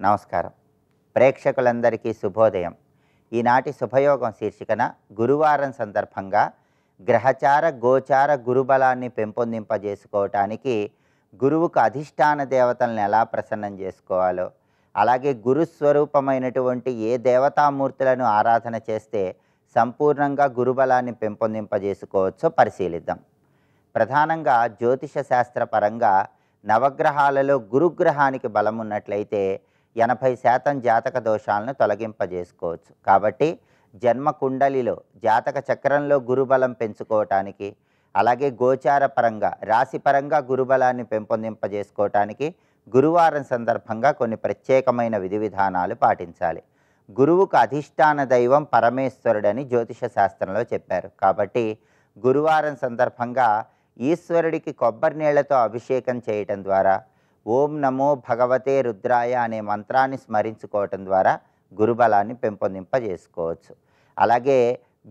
నమస్కారం. ప్రేక్షకులందరికీ శుభోదయం. ఈనాటి శుభయోగం శీర్షికన గురువారం సందర్భంగా గ్రహచార గోచార గురుబలాన్ని పెంపొందింపజేసుకోవటానికి గురువుకు అధిష్టాన దేవతలను ఎలా ప్రసన్నం చేసుకోవాలో, అలాగే గురుస్వరూపమైనటువంటి ఏ దేవతామూర్తులను ఆరాధన చేస్తే సంపూర్ణంగా గురుబలాన్ని పెంపొందింపజేసుకోవచ్చో పరిశీలిద్దాం. ప్రధానంగా జ్యోతిష శాస్త్రపరంగా నవగ్రహాలలో గురుగ్రహానికి బలం ఉన్నట్లయితే 80% జాతక దోషాలను తొలగింపజేసుకోవచ్చు. కాబట్టి జన్మ కుండలిలో జాతక చక్రంలో గురుబలం పెంచుకోవటానికి, అలాగే గోచార పరంగా రాశిపరంగా గురుబలాన్ని పెంపొందింపజేసుకోవటానికి గురువారం సందర్భంగా కొన్ని ప్రత్యేకమైన విధి విధానాలు పాటించాలి. గురువుకు అధిష్టాన దైవం పరమేశ్వరుడని జ్యోతిష శాస్త్రంలో చెప్పారు. కాబట్టి గురువారం సందర్భంగా ఈశ్వరుడికి కొబ్బరి నీళ్లతో అభిషేకం చేయటం ద్వారా, ఓం నమో భగవతే రుద్రాయ అనే మంత్రాన్ని స్మరించుకోవటం ద్వారా గురుబలాన్ని పెంపొందింపజేసుకోవచ్చు. అలాగే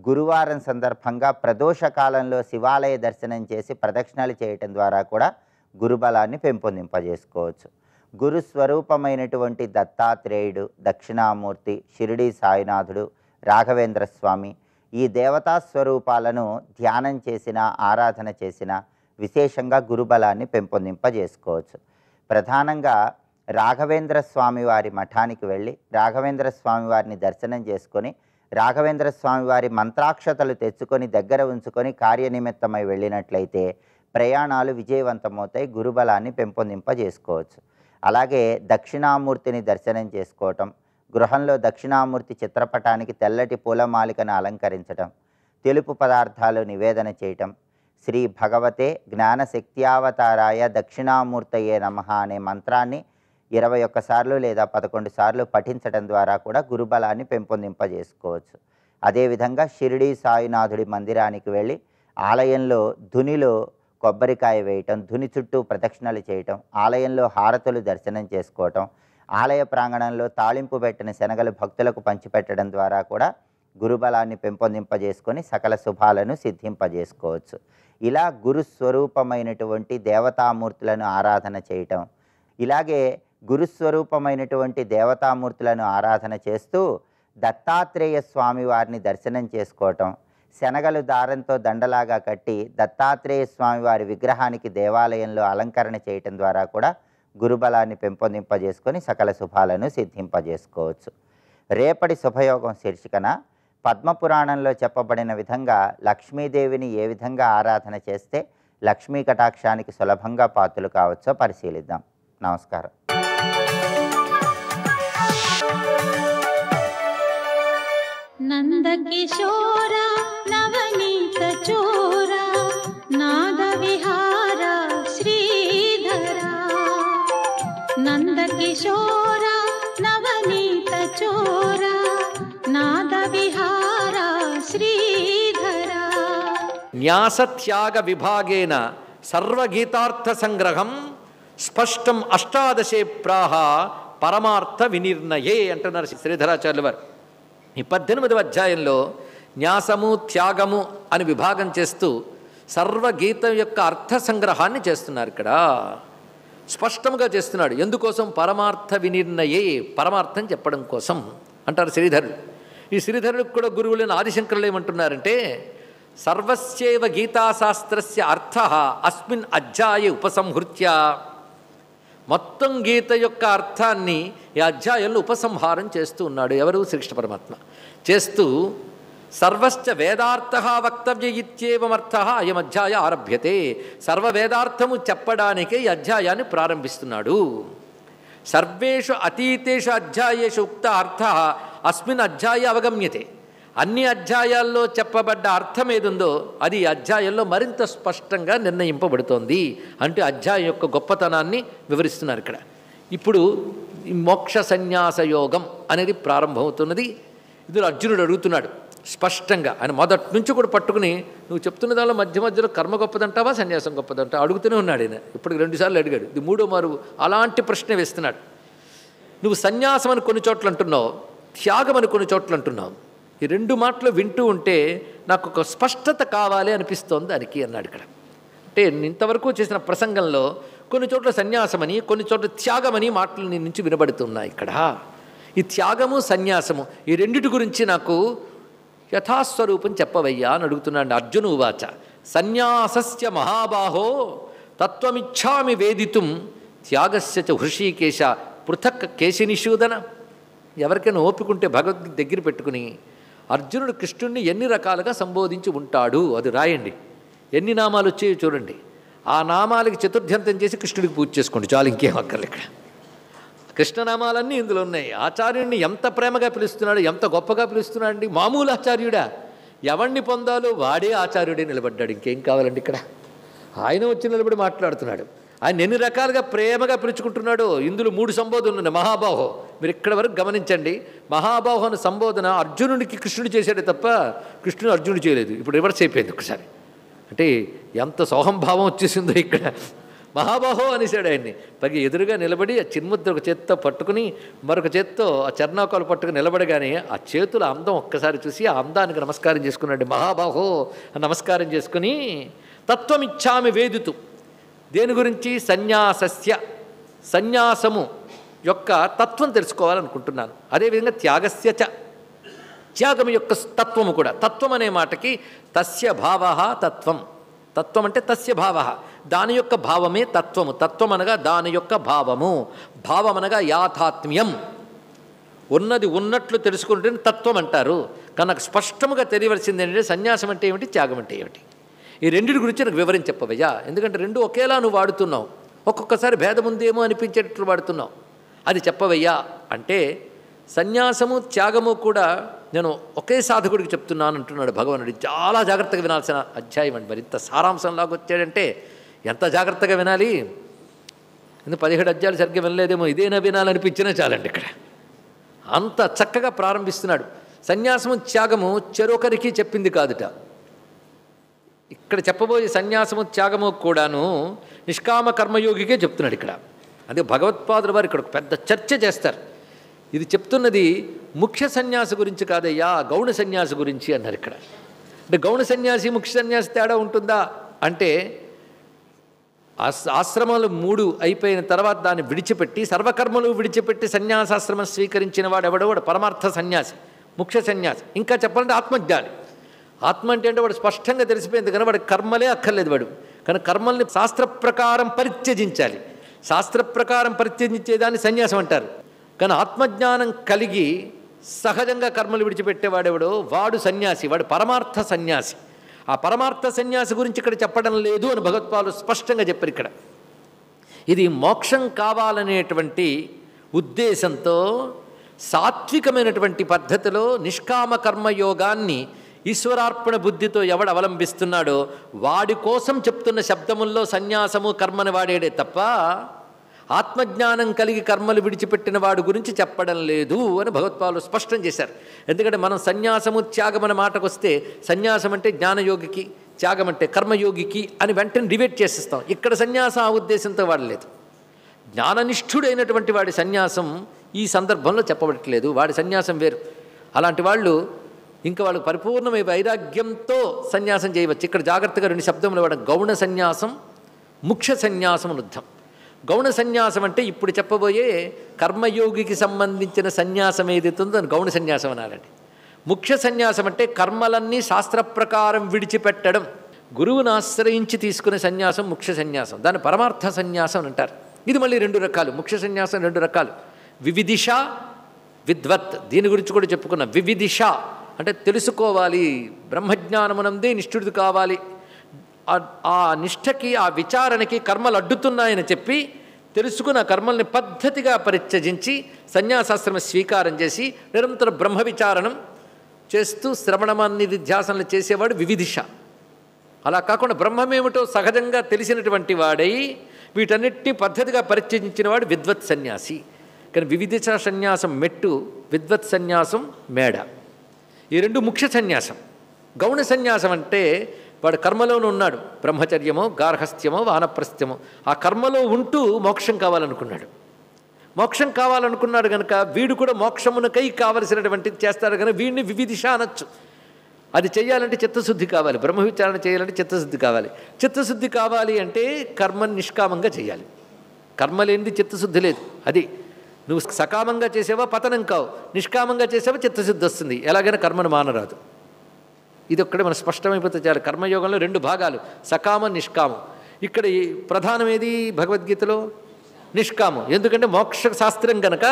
గురువారం సందర్భంగా ప్రదోష కాలంలో శివాలయ దర్శనం చేసి ప్రదక్షిణలు చేయటం ద్వారా కూడా గురుబలాన్ని పెంపొందింపజేసుకోవచ్చు. గురు స్వరూపమైనటువంటి దత్తాత్రేయుడు, దక్షిణామూర్తి, షిరిడీ సాయినాథుడు, రాఘవేంద్ర స్వామి ఈ దేవతా స్వరూపాలను ధ్యానం చేసిన, ఆరాధన చేసిన విశేషంగా గురుబలాన్ని పెంపొందింపజేసుకోవచ్చు. ప్రధానంగా రాఘవేంద్ర స్వామి వారి మఠానికి వెళ్ళి రాఘవేంద్ర స్వామి వారిని దర్శనం చేసుకొని, రాఘవేంద్ర స్వామి వారి మంత్రాక్షతలు తెచ్చుకొని దగ్గర ఉంచుకొని కార్యనిమిత్తమై వెళ్ళినట్లయితే ప్రయాణాలు విజయవంతమవుతాయి. గురుబలాన్ని పెంపొందింపజేసుకోవచ్చు. అలాగే దక్షిణామూర్తిని దర్శనం చేసుకోవటం, గృహంలో దక్షిణామూర్తి చిత్రపటానికి తెల్లటి పూలమాలికను అలంకరించటం, తెలుపు పదార్థాలు నివేదన చేయటం, శ్రీ భగవతే జ్ఞానశక్త్యావతారాయ దక్షిణామూర్తయే నమః అనే మంత్రాన్ని 21 సార్లు లేదా 11 సార్లు పఠించడం ద్వారా కూడా గురుబలాన్ని పెంపొందింపజేసుకోవచ్చు. అదేవిధంగా షిరిడీ సాయినాథుడి మందిరానికి వెళ్ళి ఆలయంలో ధునిలో కొబ్బరికాయ వేయటం, ధుని చుట్టూ ప్రదక్షిణలు చేయటం, ఆలయంలో హారతులు దర్శనం చేసుకోవటం, ఆలయ ప్రాంగణంలో తాళింపు పెట్టిన శనగలు భక్తులకు పంచిపెట్టడం ద్వారా కూడా గురుబలాన్ని పెంపొందింపజేసుకొని సకల శుభాలను సిద్ధింపజేసుకోవచ్చు. ఇలా గురుస్వరూపమైనటువంటి దేవతామూర్తులను ఆరాధన చేయటం, ఇలాగే గురుస్వరూపమైనటువంటి దేవతామూర్తులను ఆరాధన చేస్తూ దత్తాత్రేయ స్వామి వారిని దర్శనం చేసుకోవటం, శనగలు దారంతో దండలాగా కట్టి దత్తాత్రేయ స్వామి వారి విగ్రహానికి దేవాలయంలో అలంకరణ చేయటం ద్వారా కూడా గురుబలాన్ని పెంపొందింపజేసుకొని సకల శుభాలను సిద్ధింపజేసుకోవచ్చు. రేపటి శుభయోగం శీర్షికన పద్మపురాణంలో చెప్పబడిన విధంగా లక్ష్మీదేవిని ఏ విధంగా ఆరాధన చేస్తే లక్ష్మీ కటాక్షానికి సులభంగా పాత్రలు కావచ్చో పరిశీలిద్దాం. నమస్కారం. నందకిశోర నవనీత చోర నాద విహార శ్రీధర, నందకిశోర నవనీత చోర నాద విహార శ్రీధర. న్యాసత్యాగ విభాగేన సర్వగీతార్థ సంగ్రహం స్పష్టం అష్టాదశే ప్రాహ పరమార్థ వినిర్ణయే అంటున్నారు శ్రీధరాచార్యుల వారు. ఈ 18వ అధ్యాయంలో న్యాసము త్యాగము అని విభాగం చేస్తూ సర్వగీతం యొక్క అర్థ సంగ్రహాన్ని చేస్తున్నారు. ఇక్కడ స్పష్టంగా చేస్తున్నాడు. ఎందుకోసం? పరమార్థ వినిర్ణయే, పరమార్థం చెప్పడం కోసం అంటారు శ్రీధరుడు. ఈ శ్రీధరుడికి కూడా గురువులైన ఆదిశంకరులు ఏమంటున్నారంటే, సర్వస్యైవ గీతాశాస్త్రస్య అర్థ అస్మిన్ అధ్యాయే ఉపసంహృత్య, మొత్తం గీత యొక్క అర్థాన్ని ఈ అధ్యాయంలో ఉపసంహారం చేస్తూ ఉన్నాడు. ఎవరు? శ్రీకృష్ణ పరమాత్మ చేస్తూ సర్వశ్చ వేదార్థ వక్తవ్య ఇత్యేవమర్థ అయం అధ్యాయ ఆరభ్యతే, సర్వవేదార్థము చెప్పడానికే ఈ అధ్యాయాన్ని ప్రారంభిస్తున్నాడు. సర్వేషు అతీతేషు అధ్యాయేషు ఉక్త అర్థ అస్మిన్ అధ్యాయ అవగమ్యతే, అన్ని అధ్యాయాల్లో చెప్పబడ్డ అర్థం ఏదుందో అది అధ్యాయంలో మరింత స్పష్టంగా నిర్ణయింపబడుతోంది. అంటే అధ్యాయం యొక్క గొప్పతనాన్ని వివరిస్తున్నారు ఇక్కడ. ఇప్పుడు ఈ మోక్ష సన్యాస యోగం అనేది ప్రారంభమవుతున్నది. ఇందులో అర్జునుడు అడుగుతున్నాడు స్పష్టంగా. ఆయన మొదటి నుంచి కూడా పట్టుకుని, నువ్వు చెప్తున్న దానిలో మధ్య మధ్యలో కర్మ గొప్పదంటావా సన్యాసం గొప్పదంటావా అడుగుతూనే ఉన్నాడు ఆయన. ఇప్పటికి 2 సార్లు అడిగాడు. ఇది 3వ మారు అలాంటి ప్రశ్న వేస్తున్నాడు. నువ్వు సన్యాసం అని కొన్ని చోట్ల అంటున్నావు, త్యాగం అని కొన్ని చోట్ల అంటున్నావు. ఈ 2 మాటలు వింటూ ఉంటే నాకు ఒక స్పష్టత కావాలి అనిపిస్తోంది దానికి అన్నాడు ఇక్కడ. అంటే ఇంతవరకు చేసిన ప్రసంగంలో కొన్ని చోట్ల సన్యాసమని, కొన్ని చోట్ల త్యాగమని మాటలు నీ నుంచి వినబడుతున్నాయి. ఇక్కడ ఈ త్యాగము సన్యాసము ఈ రెండిటి గురించి నాకు యథాస్వరూపం చెప్పవయ్యా అని అడుగుతున్నాడు. అర్జును ఉవాచ సన్యాసస్య మహాబాహో తత్వమిచ్ఛామి వేదితుం త్యాగస్య చ హృషీకేశ పృథక్ కేశినిషూదన. ఎవరికైనా ఓపికంటే భగవద్గీత దగ్గర పెట్టుకుని అర్జునుడు కృష్ణుడిని ఎన్ని రకాలుగా సంబోధించి ఉంటాడు అది రాయండి. ఎన్ని నామాలు వచ్చాయో చూడండి. ఆ నామాలకి చతుర్థ్యంతం చేసి కృష్ణుడికి పూజ చేసుకోండి చాలు, ఇంకేం అక్కర్లేదు. ఇక్కడ కృష్ణనామాలన్నీ ఇందులో ఉన్నాయి. ఆచార్యుడిని ఎంత ప్రేమగా పిలుస్తున్నాడు, ఎంత గొప్పగా పిలుస్తున్నాడండి. మామూలు ఆచార్యుడా, ఎవరిని పొందాలో వాడే ఆచార్యుడే నిలబడ్డాడు. ఇంకేం కావాలండి ఇక్కడ? ఆయన వచ్చి నిలబడి మాట్లాడుతున్నాడు. ఆయన ఎన్ని రకాలుగా ప్రేమగా పిలుచుకుంటున్నాడో. ఇందులో 3 సంబోధనలు ఉన్నాయి. మహాబాహో, మీరు ఇక్కడ వరకు గమనించండి. మహాబాహో అనే సంబోధన అర్జునుడికి కృష్ణుడు చేశాడే తప్ప కృష్ణుడు అర్జునుడు చేయలేదు. ఇప్పుడు రివర్స్ అయిపోయింది ఒకసారి. అంటే ఎంత సోహంభావం వచ్చేసిందో ఇక్కడ. మహాబాహో అనేసాడు ఆయన్ని. పైగా ఎదురుగా నిలబడి ఆ చిన్ముద్ర ఒక చేత్తో పట్టుకుని మరొక చేత్తో ఆ చర్నాకాలు పట్టుకుని నిలబడగానే ఆ చేతుల అందం ఒక్కసారి చూసి ఆ అందానికి నమస్కారం చేసుకున్నాడు. మహాబాహో నమస్కారం చేసుకుని తత్వమిచ్ఛామి వేదితు, దేని గురించి? సన్యాసస్య, సన్యాసము యొక్క తత్వం తెలుసుకోవాలనుకుంటున్నాను. అదేవిధంగా త్యాగస్య చ, త్యాగం యొక్క తత్వము కూడా. తత్వం అనే మాటకి తస్య భావ తత్వం. తత్వం అంటే తస్య భావ, దాని యొక్క భావమే తత్వము. తత్వం అనగా దాని యొక్క భావము. భావం అనగా యాథాత్మ్యం, ఉన్నది ఉన్నట్లు తెలుసుకుంటే తత్వం అంటారు. కానీ నాకు స్పష్టముగా తెలియవలసింది ఏంటంటే సన్యాసం అంటే ఏమిటి, త్యాగం అంటే ఏమిటి. ఈ రెండింటి గురించి నాకు వివరించి చెప్పవయ్యా. ఎందుకంటే రెండు ఒకేలా నువ్వు వాడుతున్నావు, ఒక్కొక్కసారి భేదం ఉందేమో అనిపించేటట్లు వాడుతున్నావు. అది చెప్పవయ్యా అంటే సన్యాసము త్యాగము కూడా నేను ఒకే సాధకుడికి చెప్తున్నాను అంటున్నాడు భగవానుడు. చాలా జాగ్రత్తగా వినాల్సిన అధ్యాయం అండి. మరి ఇంత సారాంశంలాగా వచ్చాడంటే ఎంత జాగ్రత్తగా వినాలి. ఎందుకు 17 అధ్యాయాలు సరిగ్గా వినలేదేమో, ఇదేనా వినాలనిపించినా చాలండి. ఇక్కడ అంత చక్కగా ప్రారంభిస్తున్నాడు. సన్యాసము త్యాగము చెరొకరికి చెప్పింది కాదుట. ఇక్కడ చెప్పబోయే సన్యాసము త్యాగము కూడాను నిష్కామ కర్మయోగికే చెప్తున్నాడు ఇక్కడ. అదే భగవత్పాదుల వారు ఇక్కడ ఒక పెద్ద చర్చ చేస్తారు. ఇది చెప్తున్నది ముఖ్య సన్యాసి గురించి కాదయ్యా, గౌణ సన్యాసి గురించి అన్నారు ఇక్కడ. అంటే గౌణ సన్యాసి ముఖ్య సన్యాసి తేడా ఉంటుందా అంటే, ఆశ్రమాలు 3 అయిపోయిన తర్వాత దాన్ని విడిచిపెట్టి సర్వకర్మలు విడిచిపెట్టి సన్యాసాశ్రమం స్వీకరించిన వాడు ఎవడో వాడు పరమార్థ సన్యాసి, ముఖ్య సన్యాసి. ఇంకా చెప్పాలంటే ఆత్మజ్ఞాని. ఆత్మ అంటే వాడు స్పష్టంగా తెలిసిపోయింది కానీ వాడు కర్మలే అక్కర్లేదు. వాడు కానీ కర్మల్ని శాస్త్ర ప్రకారం పరిత్యజించాలి. శాస్త్ర ప్రకారం పరిత్యజించేదాన్ని సన్యాసం అంటారు. కానీ ఆత్మజ్ఞానం కలిగి సహజంగా కర్మలు విడిచిపెట్టేవాడెవడో వాడు సన్యాసి, వాడు పరమార్థ సన్యాసి. ఆ పరమార్థ సన్యాసి గురించి ఇక్కడ చెప్పడం లేదు అని భగవత్పాదులు స్పష్టంగా చెప్పారు ఇక్కడ. ఇది మోక్షం కావాలనేటువంటి ఉద్దేశంతో సాత్వికమైనటువంటి పద్ధతిలో నిష్కామ కర్మయోగాన్ని ఈశ్వరార్పణ బుద్ధితో ఎవడు అవలంబిస్తున్నాడో వాడి కోసం చెప్తున్న శబ్దముల్లో సన్యాసము కర్మని వాడేడే తప్ప ఆత్మజ్ఞానం కలిగి కర్మలు విడిచిపెట్టిన వాడు గురించి చెప్పడం లేదు అని భగవత్పాదులు స్పష్టం చేశారు. ఎందుకంటే మనం సన్యాసము త్యాగం అనే మాటకు వస్తే సన్యాసం అంటే జ్ఞానయోగికి, త్యాగం అంటే కర్మయోగికి అని వెంటనే డిబేట్ చేసేస్తాం. ఇక్కడ సన్యాసం ఆ ఉద్దేశంతో వాడలేదు. జ్ఞాననిష్ఠుడైనటువంటి వాడి సన్యాసం ఈ సందర్భంలో చెప్పబడట్లేదు. వాడి సన్యాసం వేరు. అలాంటి వాళ్ళు ఇంకా వాళ్ళు పరిపూర్ణమై వైరాగ్యంతో సన్యాసం చేయవచ్చు. ఇక్కడ జాగ్రత్తగా 2 శబ్దములు వాడు గౌణ సన్యాసం, ముఖ్య సన్యాసం అనుద్ధం. గౌణ సన్యాసం అంటే ఇప్పుడు చెప్పబోయే కర్మయోగికి సంబంధించిన సన్యాసం ఏదైతుందో దాన్ని గౌణ సన్యాసం అనాలండి. ముఖ్య సన్యాసం అంటే కర్మలన్నీ శాస్త్ర ప్రకారం విడిచిపెట్టడం, గురువును ఆశ్రయించి తీసుకునే సన్యాసం ముఖ్య సన్యాసం. దాన్ని పరమార్థ సన్యాసం అని అంటారు. ఇది మళ్ళీ 2 రకాలు. ముఖ్య సన్యాసం 2 రకాలు. వివిదిష, విద్వత్. దీని గురించి కూడా చెప్పుకున్నాం. వివిదిష అంటే తెలుసుకోవాలి, బ్రహ్మజ్ఞానమునందే నిష్ఠుడిది కావాలి. ఆ నిష్ఠకి, ఆ విచారణకి కర్మలు అడ్డుతున్నాయని చెప్పి తెలుసుకున్న కర్మల్ని పద్ధతిగా పరిత్యజించి సన్యాసాశ్రమ స్వీకారం చేసి నిరంతర బ్రహ్మ విచారణం చేస్తూ శ్రవణమాన్ని ధ్యాసనలు చేసేవాడు వివిదిష. అలా కాకుండా బ్రహ్మమేమిటో సహజంగా తెలిసినటువంటి వాడై వీటన్నిటినీ పద్ధతిగా పరిత్యజించిన వాడు విద్వత్ సన్యాసి. కానీ వివిదిష సన్యాసం మెట్టు, విద్వత్ సన్యాసం మేడ. ఈ 2 ముఖ్య సన్యాసం. గౌణ సన్యాసం అంటే వాడు కర్మలోనే ఉన్నాడు. బ్రహ్మచర్యమో, గార్హస్థ్యమో, వానప్రస్థ్యమో ఆ కర్మలో ఉంటూ మోక్షం కావాలనుకున్నాడు. మోక్షం కావాలనుకున్నాడు కనుక వీడు కూడా మోక్షమునకై కావలసినటువంటిది చేస్తాడు కనుక వీడిని వివిదిష అనొచ్చు. అది చేయాలంటే చిత్తశుద్ధి కావాలి. బ్రహ్మ విచారణ చేయాలంటే చిత్తశుద్ధి కావాలి. చిత్తశుద్ధి కావాలి అంటే కర్మని నిష్కామంగా చేయాలి. కర్మ లేనిది చిత్తశుద్ధి లేదు. అది నువ్వు సకామంగా చేసేవా పతనం కావు, నిష్కామంగా చేసేవా చిత్తశుద్ధి వస్తుంది. ఎలాగైనా కర్మను మానరాదు. ఇది ఒక్కడే మన స్పష్టమైపోతే చాలు. కర్మయోగంలో 2 భాగాలు, సకామం నిష్కామం. ఇక్కడ ప్రధానం ఏది భగవద్గీతలో? నిష్కామం. ఎందుకంటే మోక్ష శాస్త్రం కనుక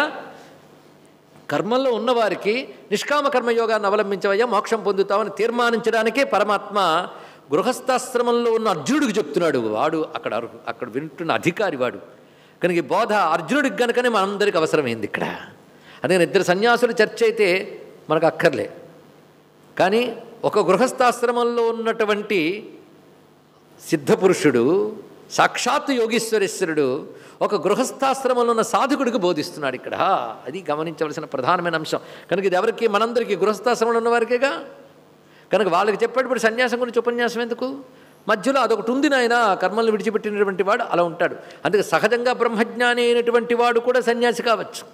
కర్మల్లో ఉన్నవారికి నిష్కామ కర్మయోగాన్ని అవలంబించవయ్యా మోక్షం పొందుతామని తీర్మానించడానికే పరమాత్మ గృహస్థాశ్రమంలో ఉన్న అర్జునుడికి చెప్తున్నాడు. వాడు అక్కడ వింటున్న అధికారి వాడు కనుక ఈ బోధ అర్జునుడికి కనుకనే మనందరికీ అవసరమైంది ఇక్కడ. అందుకని 2 సన్యాసులు చర్చ అయితే మనకు అక్కర్లే. కానీ ఒక గృహస్థాశ్రమంలో ఉన్నటువంటి సిద్ధపురుషుడు, సాక్షాత్తు యోగీశ్వరేశ్వరుడు ఒక గృహస్థాశ్రమంలో ఉన్న సాధకుడికి బోధిస్తున్నాడు ఇక్కడ. అది గమనించవలసిన ప్రధానమైన అంశం. కనుక ఇది ఎవరికి? మనందరికీ, గృహస్థాశ్రమంలో ఉన్నవారికేగా. కనుక వాళ్ళకి చెప్పేటప్పుడు సన్యాసం గురించి ఉపన్యాసం ఎందుకు? మధ్యలో అదొకటి ఉంది నాయన, కర్మల్ని విడిచిపెట్టినటువంటి వాడు అలా ఉంటాడు. అందుకే సహజంగా బ్రహ్మజ్ఞాని అయినటువంటి వాడు కూడా సన్యాసి కావచ్చు.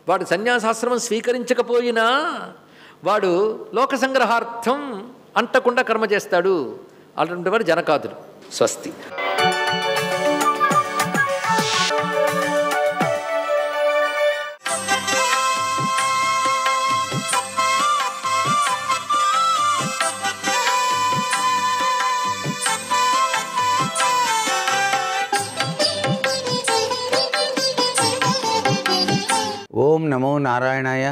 వాడు సన్యాసాశ్రమం స్వీకరించకపోయినా వాడు లోక సంగ్రహార్థం అంటకుండా కర్మ చేస్తాడు. అటువంటి వాడు జనకాదుడు. స్వస్తి. ఓం నమో నారాయణాయ.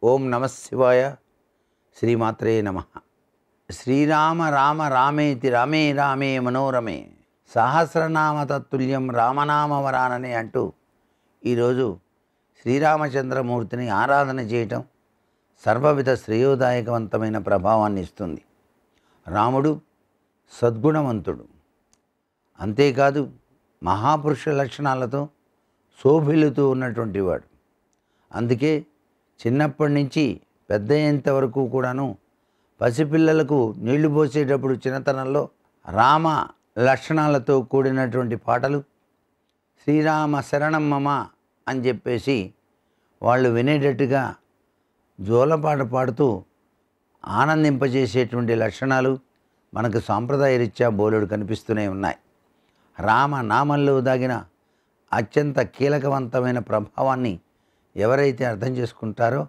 ఓం నమ శివాయ. శ్రీమాత్రే నమ. శ్రీరామ రామ రామేతి రామే రామే మనోరమే సహస్రనామ తత్తుల్యం రామనామవరాననే అంటూ ఈరోజు శ్రీరామచంద్రమూర్తిని ఆరాధన చేయటం సర్వవిధ శ్రేయోదాయకవంతమైన ప్రభావాన్ని ఇస్తుంది. రాముడు సద్గుణవంతుడు, అంతేకాదు మహాపురుష లక్షణాలతో శోభిల్లుతూ ఉన్నటువంటి వాడు. అందుకే చిన్నప్పటి నుంచి పెద్ద అయ్యేంత వరకు కూడాను పసిపిల్లలకు నీళ్లు పోసేటప్పుడు చిన్నతనంలో రామ లక్షణాలతో కూడినటువంటి పాటలు, శ్రీరామ శరణం మమ అని చెప్పేసి వాళ్ళు వినేటట్టుగా జోలపాట పాడుతూ ఆనందింపజేసేటువంటి లక్షణాలు మనకు సాంప్రదాయ రీత్యా బోలెడు కనిపిస్తూనే ఉన్నాయి. రామ నామంలో దాగిన అత్యంత కీలకవంతమైన ప్రభావాన్ని ఎవరైతే అర్థం చేసుకుంటారో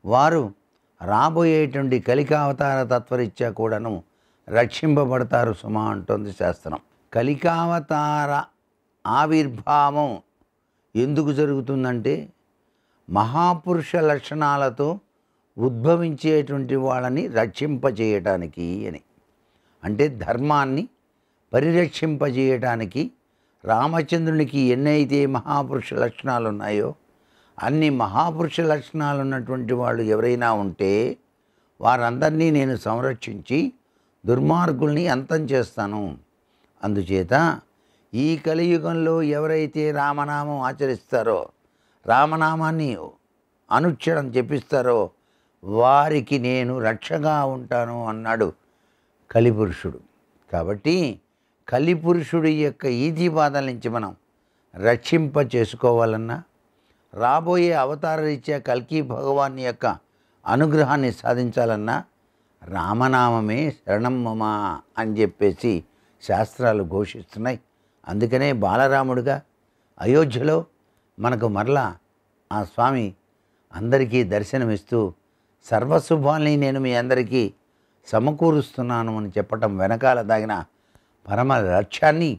వారు రాబోయేటువంటి కలికావతార తత్వరీత్యా కూడాను రక్షింపబడతారు సుమా అంటోంది శాస్త్రం. కలికావతార ఆవిర్భావం ఎందుకు జరుగుతుందంటే మహాపురుష లక్షణాలతో ఉద్భవించేటువంటి వాళ్ళని రక్షింపజేయటానికి అని. అంటే ధర్మాన్ని పరిరక్షింపజేయటానికి రామచంద్రునికి ఎన్నైతే మహాపురుష లక్షణాలు ఉన్నాయో అన్ని మహాపురుష లక్షణాలు ఉన్నటువంటి వాళ్ళు ఎవరైనా ఉంటే వారందరినీ నేను సంరక్షించి దుర్మార్గుల్ని అంతం చేస్తాను. అందుచేత ఈ కలియుగంలో ఎవరైతే రామనామం ఆచరిస్తారో, రామనామాన్ని అనుక్షణం జపిస్తారో వారికి నేను రక్షగా ఉంటాను అన్నాడు కలిపురుషుడు. కాబట్టి కలిపురుషుడి యొక్క ఈతి బాధల నుంచి మనం రక్షింప చేసుకోవాలన్నా, రాబోయే అవతార రీత్యా కల్కి భగవాన్ యొక్క అనుగ్రహాన్ని సాధించాలన్నా రామనామమే శరణం మమ అని చెప్పేసి శాస్త్రాలు ఘోషిస్తున్నాయి. అందుకనే బాలరాముడుగా అయోధ్యలో మనకు మరలా ఆ స్వామి అందరికీ దర్శనమిస్తూ సర్వశుభాల్ని నేను మీ అందరికీ సమకూరుస్తున్నాను అని చెప్పటం వెనకాల దాగిన పరమ లక్ష్యాన్ని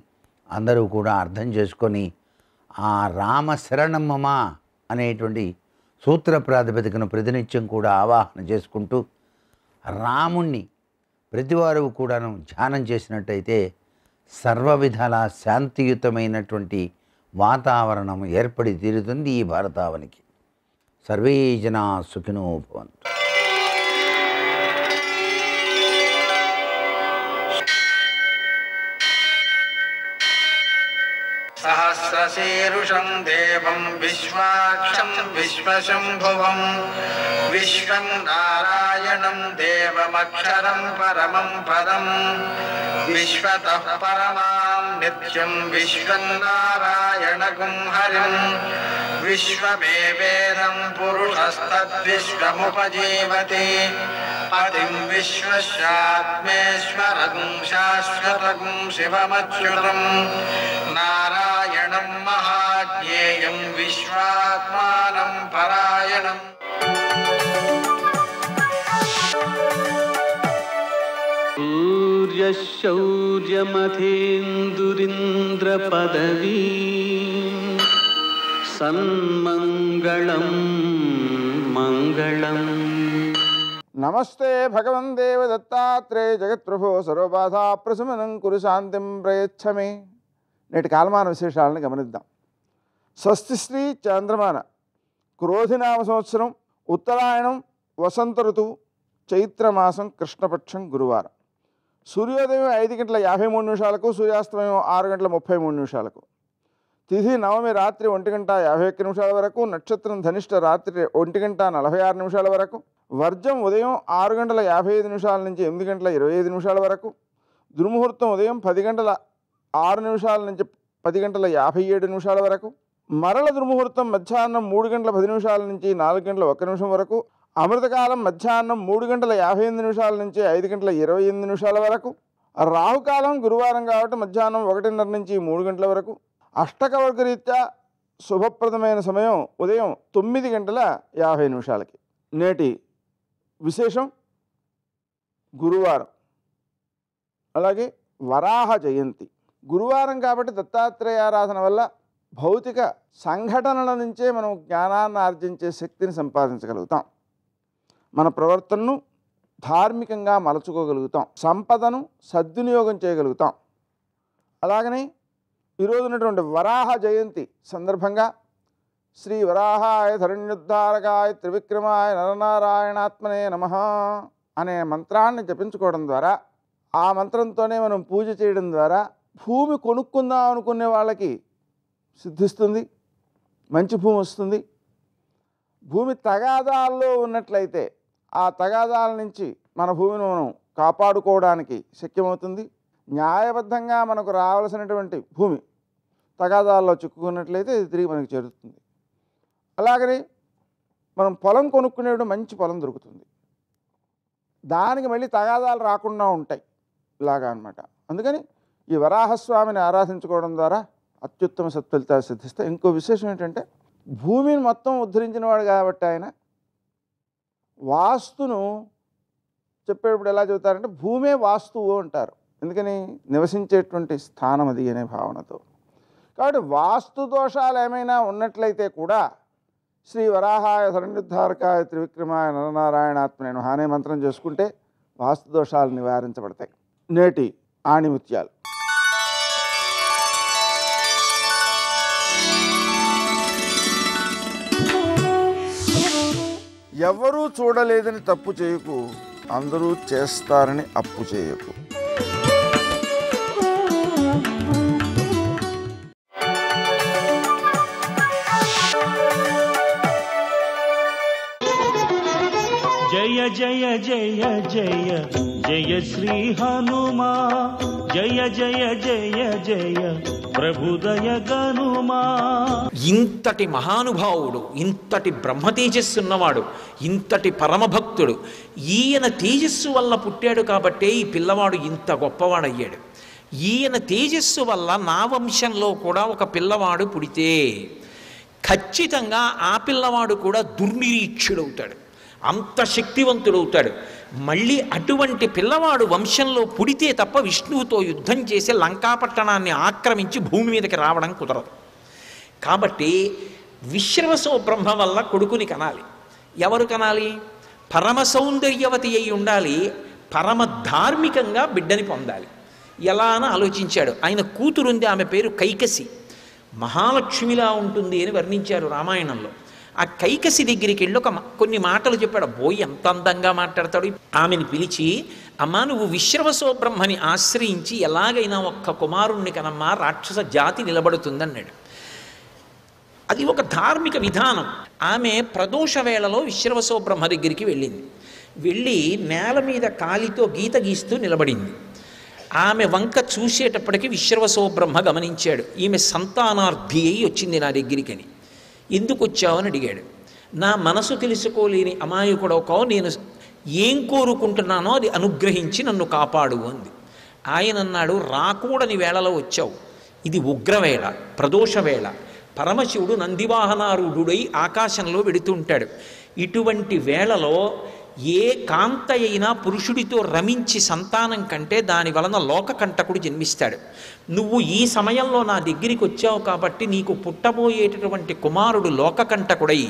అందరూ కూడా అర్థం చేసుకొని ఆ రామ శరణం మమ అనేటువంటి సూత్ర ప్రాతిపదికను ప్రతినిత్యం కూడా ఆవాహన చేసుకుంటూ రాముణ్ణి ప్రతివారు కూడాను ధ్యానం చేసినట్టయితే సర్వ విధాల శాంతియుతమైనటువంటి వాతావరణం ఏర్పడి తీరుతుంది ఈ భారతావనికి. సర్వే జనా సుఖినో భవంతు. सहस्रशीर्षं देवं विश्वाक्षं विश्वशम्भुवं विश्वं नारायणं देवमक्षरं परमं पदं विश्वतः परमां नित्यं विश्वं नारायणगुं हरिं विश्वमेवेदं पुरुषस्तद्विश्वमुपजीवति पतिं विश्वस्यात्मेश्वरगुं शाश्वतगुं शिवमच्युतं नारायणं విశ్వాత్మానం పరాయణం. సూర్యశౌర్యమథేందురింద్రపదవీ సన్మంగళం మంగళం. నమస్తే భగవన్ దేవ దత్తాత్రేయ జగత్ప్రభో సర్వబాధా ప్రశమనం కురు శాంతిం ప్రయచ్చమే. నేటి కాలమాన విశేషాలను గమనిద్దాం. స్వస్తిశ్రీ చాంద్రమాన క్రోధినామ సంవత్సరం ఉత్తరాయణం వసంత ఋతువు చైత్రమాసం కృష్ణపక్షం గురువారం. సూర్యోదయం 5:53, సూర్యాస్తమయం 6:33. తిథి నవమి రాత్రి 1:51 వరకు, నక్షత్రం ధనిష్ట రాత్రి 1:46 వరకు, వర్జం ఉదయం 6:55 నుంచి 8:25 వరకు, దుర్ముహూర్తం ఉదయం 10:06 నుంచి 10:57 వరకు, మరల దుర్ముహూర్తం మధ్యాహ్నం 3:10 నుంచి 4:01 వరకు, అమృతకాలం మధ్యాహ్నం 3:58 నుంచి 5:28 వరకు, రాహుకాలం గురువారం కాబట్టి మధ్యాహ్నం 1:30 నుంచి 3 గంటల వరకు, అష్టకవర్గరీత్యా శుభప్రదమైన సమయం ఉదయం 9:50. నేటి విశేషం గురువారం, అలాగే వరాహ జయంతి. గురువారం కాబట్టి దత్తాత్రేయ ఆరాధన వల్ల భౌతిక సంఘటనల నుంచే మనం జ్ఞానాన్ని ఆర్జించే శక్తిని సంపాదించగలుగుతాం. మన ప్రవర్తనను ధార్మికంగా మలచుకోగలుగుతాం, సంపదను సద్వినియోగం చేయగలుగుతాం. అలాగనే ఈరోజు ఉన్నటువంటి వరాహ జయంతి సందర్భంగా శ్రీ వరాహాయ ధరణ్యుద్ధారకాయ త్రివిక్రమాయ నరనారాయణాత్మనే నమః అనే మంత్రాన్ని జపించుకోవడం ద్వారా, ఆ మంత్రంతోనే మనం పూజ చేయడం ద్వారా భూమి కొనుక్కుందాం అనుకునే వాళ్ళకి సిద్ధిస్తుంది, మంచి భూమి వస్తుంది. భూమి తగాదాల్లో ఉన్నట్లయితే ఆ తగాదాల నుంచి మన భూమిని మనం కాపాడుకోవడానికి శక్యమవుతుంది. న్యాయబద్ధంగా మనకు రావాల్సినటువంటి భూమి తగాదాల్లో చిక్కుకున్నట్లయితే ఇది తిరిగి మనకి చేరుతుంది. అలాగని మనం పొలం కొనుక్కునేప్పుడు మంచి పొలం దొరుకుతుంది, దానికి మళ్ళీ తగాదాలు రాకుండా ఉంటాయి, ఇలాగా అన్నమాట. అందుకని ఈ వరాహస్వామిని ఆరాధించుకోవడం ద్వారా అత్యుత్తమ సత్ఫలితాలు సిద్ధిస్తాయి. ఇంకో విశేషం ఏంటంటే, భూమిని మొత్తం ఉద్ధరించిన వాడు కాబట్టి ఆయన వాస్తును చెప్పేటప్పుడు ఎలా చెబుతారంటే భూమే వాస్తువు అంటారు. ఎందుకని? నివసించేటువంటి స్థానం అది అనే భావనతో. కాబట్టి వాస్తు దోషాలు ఏమైనా ఉన్నట్లయితే కూడా శ్రీ వరాహాయ ధరణ్యుద్ధారకాయ త్రివిక్రమాయ నరనారాయణాత్మనే నమః అనే మంత్రం చేసుకుంటే వాస్తు దోషాలు నివారించబడతాయి. నేటి ఆణిముత్యాలు. ఎవ్వరూ చూడలేదని తప్పు చేయకు, అందరూ చేస్తారని అప్పు చేయకు. జయ జయ జయ జయ జయ శ్రీ హనుమా, జయ జయ జయ జయ ప్రభుదయ గనుమా. ఇంతటి మహానుభావుడు, ఇంతటి బ్రహ్మ తేజస్సు ఉన్నవాడు, ఇంతటి పరమభక్తుడు, ఈయన తేజస్సు వల్ల పుట్టాడు కాబట్టే ఈ పిల్లవాడు ఇంత గొప్పవాడయ్యాడు. ఈయన తేజస్సు వల్ల నా వంశంలో కూడా ఒక పిల్లవాడు పుడితే ఖచ్చితంగా ఆ పిల్లవాడు కూడా దుర్నిరీక్షుడవుతాడు, అంత శక్తివంతుడవుతాడు. మళ్ళీ అటువంటి పిల్లవాడు వంశంలో పుడితే తప్ప విష్ణువుతో యుద్ధం చేసి లంకాపట్టణాన్ని ఆక్రమించి భూమి మీదకి రావడం కుదరదు. కాబట్టి విశ్రవసో బ్రహ్మ వల్ల కొడుకుని కనాలి. ఎవరు కనాలి? పరమ సౌందర్యవతి అయి ఉండాలి, పరమ ధార్మికంగా బిడ్డని పొందాలి. ఎలా అని ఆలోచించాడు. ఆయన కూతురుంది, ఆమె పేరు కైకసి, మహాలక్ష్మిలా ఉంటుంది అని వర్ణించారు రామాయణంలో. ఆ కైకసి దగ్గరికి వెళ్ళి కొన్ని మాటలు చెప్పాడు. బోయ్ ఎంత అందంగా మాట్లాడతాడు. ఆమెను పిలిచి, అమ్మా నువ్వు విశ్రవసో బ్రహ్మని ఆశ్రయించి ఎలాగైనా ఒక్క కుమారుణ్ణి కనమ్మా, రాక్షస జాతి నిలబడుతుందన్నాడు. అది ఒక ధార్మిక విధానం. ఆమె ప్రదోష వేళలో విశ్రవసో బ్రహ్మ దగ్గరికి వెళ్ళింది. వెళ్ళి నేల మీద కాలితో గీత గీస్తూ నిలబడింది. ఆమె వంక చూసేటప్పటికి విశ్రవసో బ్రహ్మ గమనించాడు, ఈమె సంతానార్థి అయి వచ్చింది నా దగ్గరికని. ఎందుకు వచ్చావని అడిగాడు. నా మనసు తెలుసుకోలేని అమాయకుడొకో, నేను ఏం కోరుకుంటున్నానో అది అనుగ్రహించి నన్ను కాపాడు అంది. ఆయన అన్నాడు, రాకూడని వేళలో వచ్చావు, ఇది ఉగ్రవేళ, ప్రదోష వేళ, పరమశివుడు నందివాహనారూఢుడై ఆకాశంలో వెడుతూ ఉంటాడు. ఇటువంటి వేళలో ఏ కాంత అయినా పురుషుడితో రమించి సంతానం కంటే దాని వలన లోకకంటకుడు జన్మిస్తాడు. నువ్వు ఈ సమయంలో నా దగ్గరికి వచ్చావు కాబట్టి నీకు పుట్టబోయేటటువంటి కుమారుడు లోకకంటకుడై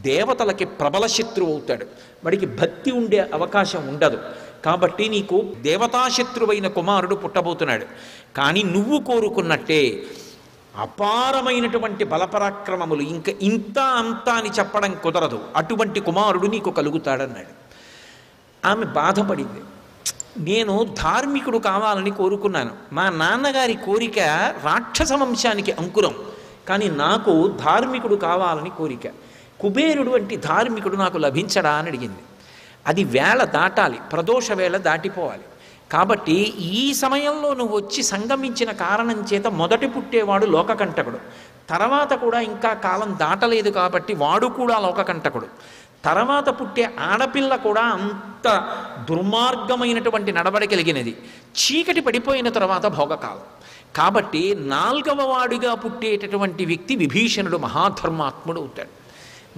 దేవతలకి ప్రబల శత్రువు అవుతాడు. వాడికి భక్తి ఉండే అవకాశం ఉండదు. కాబట్టి నీకు దేవతాశత్రువైన కుమారుడు పుట్టబోతున్నాడు. కానీ నువ్వు కోరుకున్నట్టే అపారమైనటువంటి బలపరాక్రమములు, ఇంకా ఇంత అంతా అని చెప్పడం కుదరదు, అటువంటి కుమారుడు నీకు కలుగుతాడన్నాడు. ఆమె బాధపడింది. నేను ధార్మికుడు కావాలని కోరుకున్నాను. మా నాన్నగారి కోరిక రాక్షస వంశానికి అంకురం, కానీ నాకు ధార్మికుడు కావాలని కోరిక. కుబేరుడు వంటి ధార్మికుడు నాకు లభించడా అని అడిగింది. అది వేళ దాటాలి, ప్రదోష వేళ దాటిపోవాలి. కాబట్టి ఈ సమయంలో నువ్వు వచ్చి సంగమించిన కారణం చేత మొదటి పుట్టేవాడు లోకకంటకుడు, తర్వాత కూడా ఇంకా కాలం దాటలేదు కాబట్టి వాడు కూడా లోకకంటకుడు, తర్వాత పుట్టే ఆడపిల్ల కూడా అంత దుర్మార్గమైనటువంటి నడవడి కలిగినది, చీకటి పడిపోయిన తర్వాత భోగకాలం. కాబట్టి 4వ వాడిగా పుట్టేటటువంటి వ్యక్తి విభీషణుడు మహాధర్మాత్ముడు అవుతాడు.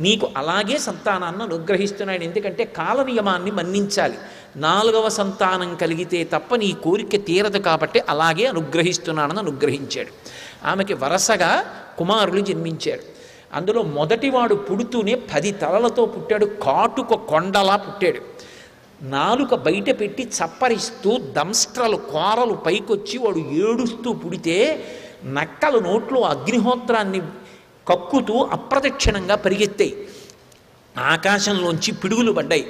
నీకు అలాగే సంతానాన్ని అనుగ్రహిస్తున్నాడు. ఎందుకంటే కాల నియమాన్ని మన్నించాలి. 4వ సంతానం కలిగితే తప్ప నీ కోరిక తీరదు కాబట్టి అలాగే అనుగ్రహిస్తున్నానని అనుగ్రహించాడు. ఆమెకి వరసగా కుమారులు జన్మించారు. అందులో మొదటివాడు పుడుతూనే 10 తలలతో పుట్టాడు. కాటుక కొండలా పుట్టాడు. నాలుక బయట పెట్టి చప్పరిస్తూ దంస్ట్రలు కోరలు పైకొచ్చి వాడు ఏడుస్తూ పుడితే నక్కలు నోట్లో అగ్నిహోత్రాన్ని కక్కుతూ అప్రదక్షిణంగా పరిగెత్తాయి. ఆకాశంలోంచి పిడుగులు పడ్డాయి.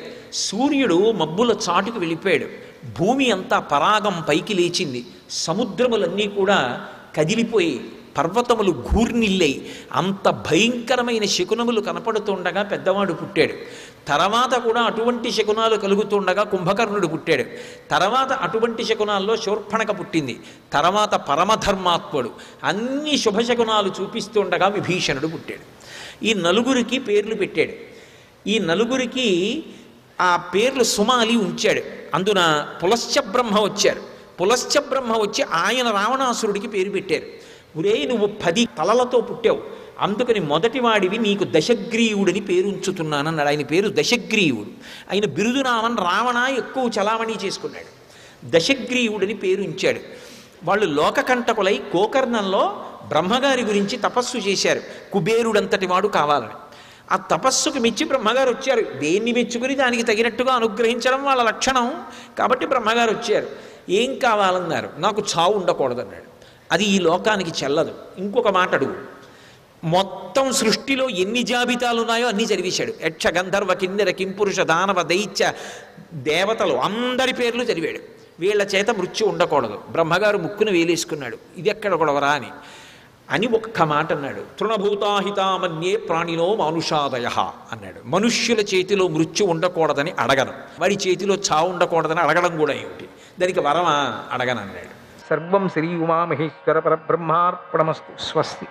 సూర్యుడు మబ్బుల చాటుకు వెళ్ళిపోయాడు. భూమి అంతా పరాగం పైకి లేచింది. సముద్రములన్నీ కూడా కదిలిపోయి పర్వతములు ఘూర్నిల్లై అంత భయంకరమైన శకునములు కనపడుతుండగా పెద్దవాడు పుట్టాడు. తర్వాత కూడా అటువంటి శకునాలు కలుగుతుండగా కుంభకర్ణుడు పుట్టాడు. తర్వాత అటువంటి శకునాల్లో శూర్పణక పుట్టింది. తర్వాత పరమధర్మాత్ముడు అన్ని శుభశకునాలు చూపిస్తుండగా విభీషణుడు పుట్టాడు. ఈ నలుగురికి పేర్లు పెట్టాడు. ఈ నలుగురికి ఆ పేర్లు సుమాలి ఉంచాడు. అందున పులశ్చ బ్రహ్మ వచ్చారు. పులశ్చ బ్రహ్మ వచ్చి ఆయన రావణాసురుడికి పేరు పెట్టారు. ఒరే నువ్వు 10 తలలతో పుట్టావు, అందుకని మొదటివాడివి నీకు దశగ్రీవుడని పేరు ఉంచుతున్నానన్నాడు. ఆయన పేరు దశగ్రీవుడు. ఆయన బిరుదునామం రావణ ఎక్కువ చలామణి చేసుకున్నాడు. దశగ్రీవుడని పేరు ఉంచాడు. వాళ్ళు లోకకంటకులై గోకర్ణంలో బ్రహ్మగారి గురించి తపస్సు చేశారు. కుబేరుడంతటి వాడు కావాలని. ఆ తపస్సుకు మెచ్చి బ్రహ్మగారు వచ్చారు. దేన్ని మెచ్చుకుని దానికి తగినట్టుగా అనుగ్రహించడం వాళ్ళ లక్షణం. కాబట్టి బ్రహ్మగారు వచ్చారు. ఏం కావాలన్నారు? నాకు చావు ఉండకూడదన్నాడు. అది ఈ లోకానికి చెల్లదు. ఇంకొక మాట అడుగు. మొత్తం సృష్టిలో ఎన్ని జాబితాలు ఉన్నాయో అన్నీ చదివేశాడు. యక్ష గంధర్వ కిన్నెర కింపురుష దానవ దైత్య దేవతలు అందరి పేర్లు చదివాడు. వీళ్ళ చేత మృత్యు ఉండకూడదు. బ్రహ్మగారు ముక్కును వేలేసుకున్నాడు. ఇది ఎక్కడ గొడవరా అని ఒక్క మాట అన్నాడు. తృణభూతాహితామన్యే ప్రాణినో మానుషాదయ అన్నాడు. మనుష్యుల చేతిలో మృత్యు ఉండకూడదని అడగను, వాడి చేతిలో చావు ఉండకూడదని అడగడం కూడా ఏమిటి? దానికి వరమా? అడగను అన్నాడు. సర్వం శ్రీ ఉమామహేశ్వర పరబ్రహ్మార్పణమస్తు. స్వస్తి.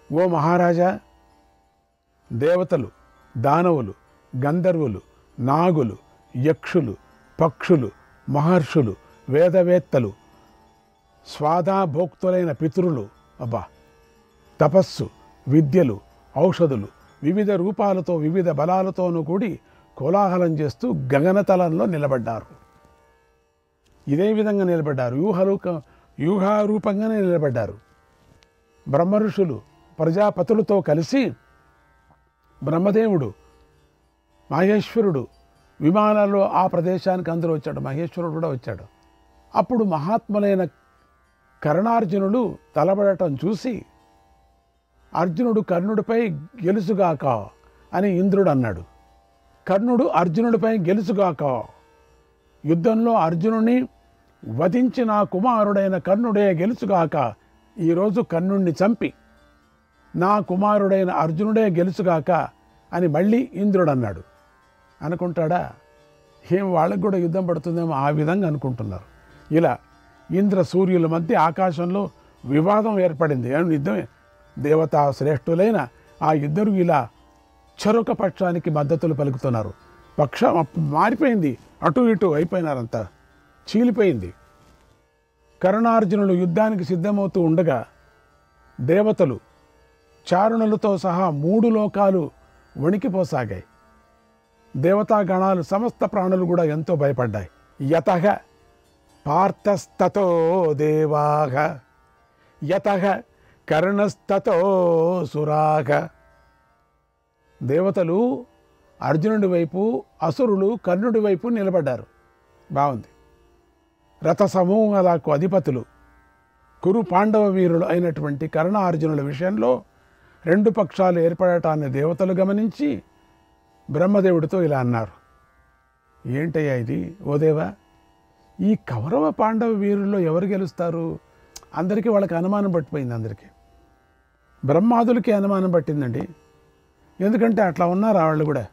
ఓ మహారాజా, దేవతలు, దానవులు, గంధర్వులు, నాగులు, యక్షులు, పక్షులు, మహర్షులు, వేదవేత్తలు, స్వాదాభోక్తులైన పితరులు, తపస్సు, విద్యలు, ఔషధులు వివిధ రూపాలతో వివిధ బలాలతోనూ కూడి కోలాహలం చేస్తూ గగనతలంలో నిలబడ్డారు. ఇదే విధంగా నిలబడ్డారు. వ్యూహారూపంగానే నిలబడ్డారు. బ్రహ్మఋషులు ప్రజాపతులతో కలిసి బ్రహ్మదేవుడు, మహేశ్వరుడు విమానాల్లో ఆ ప్రదేశానికి అందరూ వచ్చాడు. మహేశ్వరుడు కూడా వచ్చాడు. అప్పుడు మహాత్ములైన కర్ణార్జునుడు తలబడటం చూసి అర్జునుడు కర్ణుడిపై గెలుసుగాక అని ఇంద్రుడు అన్నాడు. కర్ణుడు అర్జునుడిపై గెలుసుగాక, యుద్ధంలో అర్జునుడిని వధించి నా కుమారుడైన కర్ణుడే గెలుసుగాక, ఈరోజు కర్ణుడిని చంపి నా కుమారుడైన అర్జునుడే గెలుసుగాక అని మళ్ళీ ఇంద్రుడు అన్నాడు. అనుకుంటాడా? ఏం వాళ్ళకు కూడా యుద్ధం పడుతుందేమో ఆ విధంగా అనుకుంటున్నారు. ఇలా ఇంద్ర సూర్యుల మధ్య ఆకాశంలో వివాదం ఏర్పడింది. యుద్ధమే. దేవతా శ్రేష్ఠులైన ఆ ఇద్దరు ఇలా చెరొక పక్షానికి మద్దతులు పలుకుతున్నారు. పక్షం మారిపోయింది, అటు ఇటు అయిపోయినారంతా, చీలిపోయింది. కర్ణార్జునులు యుద్ధానికి సిద్ధమవుతూ ఉండగా దేవతలు చారుణులతో సహా 3 లోకాలు వణికిపోసాగాయి. దేవతాగణాలు సమస్త ప్రాణులు కూడా ఎంతో భయపడ్డాయి. యతః పార్థస్తతో దేవాః యతః కర్ణస్తతో సురాః. దేవతలు అర్జునుడి వైపు, అసురులు కర్ణుడి వైపు నిలబడ్డారు. బాగుంది. రథ సమూహాలకు అధిపతులు కురు పాండవ వీరులు అయినటువంటి కర్ణ అర్జునుల విషయంలో 2 పక్షాలు ఏర్పడటాన్ని దేవతలు గమనించి బ్రహ్మదేవుడితో ఇలా అన్నారు. ఏంటయ్యా ఇది? ఓ దేవా, ఈ కౌరవ పాండవ వీరుల్లో ఎవరు గెలుస్తారు? అందరికీ వాళ్ళకి అనుమానం పట్టిపోయింది. అందరికీ, బ్రహ్మాదులకి అనుమానం పట్టిందండి. ఎందుకంటే అట్లా ఉన్నారు వాళ్ళు కూడా.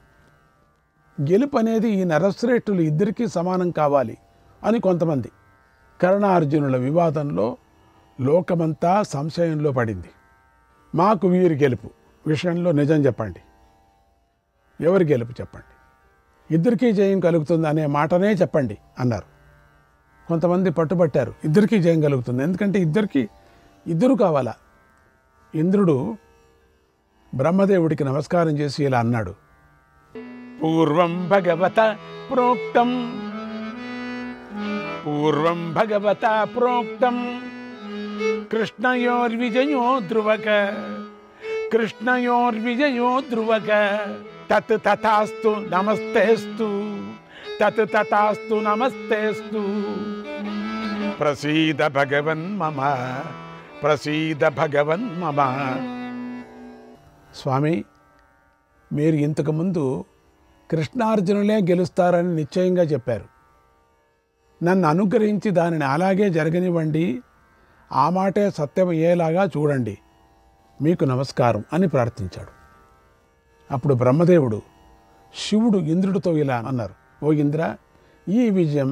గెలుపు అనేది ఈ నరశ్రేష్ఠులు ఇద్దరికీ సమానం కావాలి అని కొంతమంది. కర్ణార్జునుల వివాదంలో లోకమంతా సంశయంలో పడింది. మాకు వీరి గెలుపు విషయంలో నిజం చెప్పండి, ఎవరి గెలుపు చెప్పండి, ఇద్దరికీ జయం కలుగుతుంది అనే మాటనే చెప్పండి అన్నారు. కొంతమంది పట్టుబట్టారు, ఇద్దరికీ జయం కలుగుతుంది. ఎందుకంటే ఇద్దరు కావాలా. ఇంద్రుడు బ్రహ్మదేవుడికి నమస్కారం చేసి ఇలా అన్నాడు. పూర్వం భగవత ప్రోక్తం కృష్ణయోర్విజయో ధ్రువక తత్ తథాస్తు నమస్తేస్తు ప్రసీద భగవన్ మమ. స్వామి, మీరు ఇంతకుముందు కృష్ణార్జునులే గెలుస్తారని నిశ్చయంగా చెప్పారు. నన్ను అనుగ్రహించి దానిని అలాగే జరగనివ్వండి, ఆ మాటే సత్యం అయ్యేలాగా చూడండి, మీకు నమస్కారం అని ప్రార్థించాడు. అప్పుడు బ్రహ్మదేవుడు శివుడు ఇంద్రుడితో ఇలా అన్నారు. ఓ ఇంద్ర, ఈ విజయం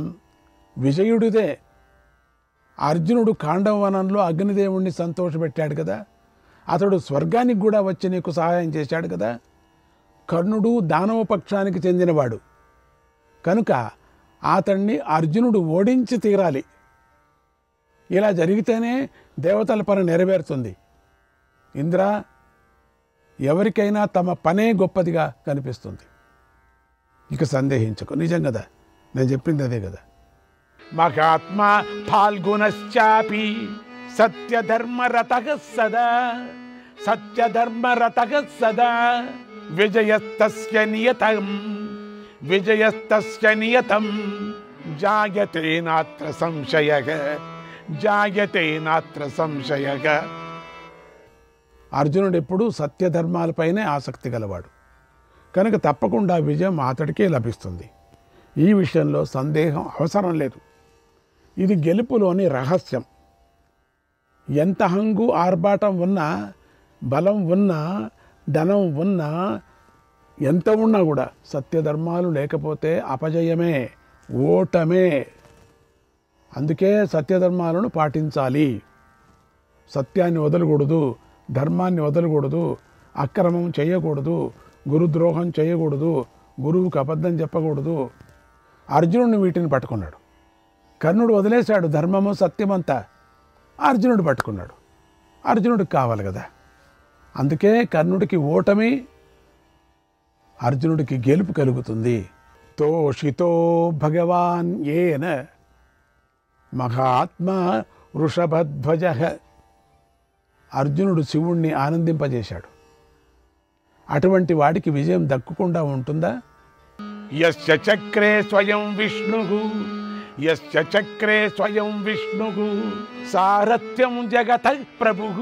విజయుడిదే. అర్జునుడు కాండవవనంలో అగ్నిదేవుణ్ణి సంతోషపెట్టాడు కదా, అతడు స్వర్గానికి కూడా వచ్చి నీకు సహాయం చేశాడు కదా. కర్ణుడు దానవ పక్షానికి చెందినవాడు కనుక అతన్ని అర్జునుడు ఓడించి తీరాలి. ఇలా జరిగితేనే దేవతల పని నెరవేరుతుంది. ఇంద్ర, ఎవరికైనా తమ పనే గొప్పదిగా కనిపిస్తుంది. ఇక సందేహించకు, నిజం కదా, నేను చెప్పింది అదే కదా. మహాత్మా ఫాల్గునశ్చాపి సత్యధర్మరతః సదా విజయస్తస్య నియతం జాయతే నాత్ర సంశయః. అర్జునుడు ఎప్పుడూ సత్యధర్మాలపైనే ఆసక్తి గలవాడు కనుక తప్పకుండా విజయం అతడికే లభిస్తుంది. ఈ విషయంలో సందేహం అవసరం లేదు. ఇది గెలుపులోని రహస్యం. ఎంత హంగు ఆర్భాటం ఉన్నా, బలం ఉన్నా, ధనం ఉన్నా, ఎంత ఉన్నా కూడా సత్యధర్మాలు లేకపోతే అపజయమే, ఓటమే. అందుకే సత్యధర్మాలను పాటించాలి. సత్యాన్ని వదలకూడదు, ధర్మాన్ని వదలకూడదు, అక్రమం చేయకూడదు, గురుద్రోహం చేయకూడదు, గురువుకు అబద్ధం చెప్పకూడదు. అర్జునుడిని వీటిని పట్టుకున్నాడు. కర్ణుడు వదిలేశాడు ధర్మము సత్యమంతా, అర్జునుడు పట్టుకున్నాడు. అర్జునుడికి కావాలి కదా. అందుకే కర్ణుడికి ఓటమి, అర్జునుడికి గెలుపు కలుగుతుంది. తోషితో భగవాన్ ఏన మహాత్మా వృషభధ్వజ. అర్జునుడు శివుణ్ణి ఆనందింపజేశాడు. అటువంటి వాడికి విజయం దక్కకుండా ఉంటుందా? యస్య చక్రే స్వయం విష్ణుః సారథ్యం జగతః ప్రభుః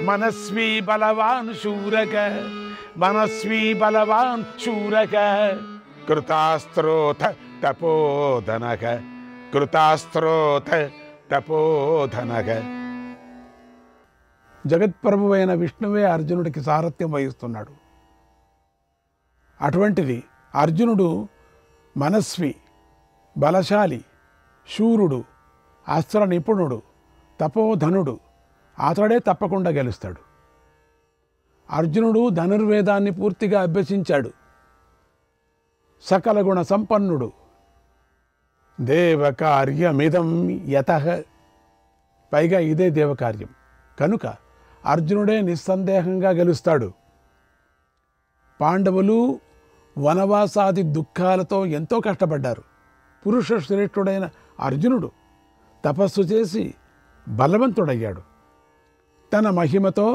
మనస్వీ బలవాన్ శూరక కృతాస్త్రోత తపోధనక. జగత్ప్రభువైన విష్ణువే అర్జునుడికి సారథ్యం వహిస్తున్నాడు. అటువంటిది అర్జునుడు మనస్వి, బలశాలి, శూరుడు, అస్త్ర నిపుణుడు, తపోధనుడు. అతడే తప్పకుండా గెలుస్తాడు. అర్జునుడు ధనుర్వేదాన్ని పూర్తిగా అభ్యసించాడు. సకల గుణ సంపన్నుడు. దేవకార్యమిదం యతః, పైగా ఇదే దేవకార్యం కనుక అర్జునుడే నిస్సందేహంగా గెలుస్తాడు. పాండవులు వనవాసాది దుఃఖాలతో ఎంతో కష్టపడ్డారు. పురుష శ్రేష్ఠుడైన అర్జునుడు తపస్సు చేసి బలవంతుడయ్యాడు. తన మహిమతో